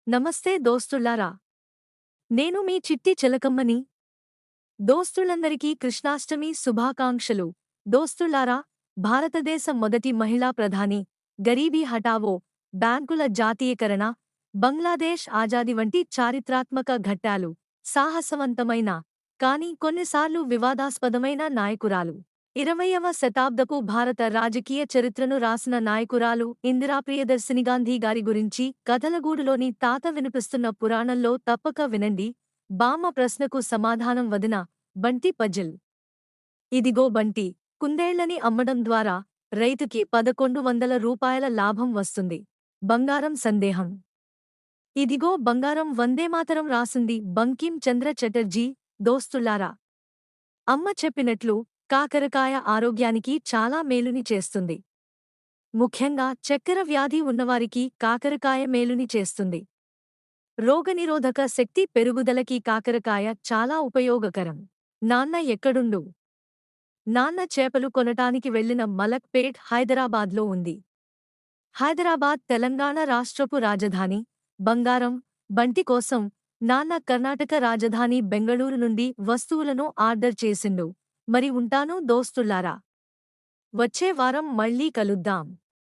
నమస్తే దోస్తుల్లారా. నేను మీ చిట్టి చిలకమ్మని. దోస్తులందరికీ కృష్ణాష్టమి శుభాకాంక్షలు. దోస్తుల్లారా, భారతదేశ మొదటి మహిళా ప్రధాని, గరీబీ హఠావో, బ్యాంకుల జాతీయకరణ, బంగ్లాదేశ్ ఆజాది వంటి చారిత్రాత్మక ఘట్టాలు, సాహసవంతమైన, కానీ కొన్నిసార్లు వివాదాస్పదమైన నాయకురాలు. 20వ శతాబ్దపు భారత రాజకీయ చరిత్రను రాసిన నాయకురాలు ఇందిరా ప్రియదర్శిని గాంధీ గారి గురించి కథలగూడులోని తాత వినిపిస్తున్న పురాణంలో తప్పక వినండి. బామ్మ ప్రశ్నకు సమాధానం వదిన. బంటి పజిల్. ఇదిగో బంటి. కుందేళ్లని అమ్మడం ద్వారా రైతుకి 1100 రూపాయల లాభం వస్తుంది. బంగారం సందేహం. ఇదిగో బంగారం. వందేమాతరం రాసింది బంకిం చంద్ర చటర్జీ. దోస్తుల్లారా, అమ్మ చెప్పినట్లు కాకరకాయ ఆరోగ్యానికి చాలా మేలుని చేస్తుంది. ముఖ్యంగా చక్కెర వ్యాధి ఉన్నవారికి కాకరకాయ మేలుని చేస్తుంది. రోగనిరోధక శక్తి పెరుగుదలకి కాకరకాయ చాలా ఉపయోగకరం. నాన్న ఎక్కడుండు? నాన్న చేపలు కొనటానికి వెళ్లిన మలక్ పేట్ హైదరాబాద్లో ఉంది. హైదరాబాద్ తెలంగాణ రాష్ట్రపు రాజధాని. బంగారం, బంటి కోసం నాన్న కర్ణాటక రాజధాని బెంగళూరు నుండి వస్తువులను ఆర్డర్ చేసిండు. మరి ఉంటాను దోస్తుల్లారా. వచ్చే వారం మళ్ళీ కలుద్దాం.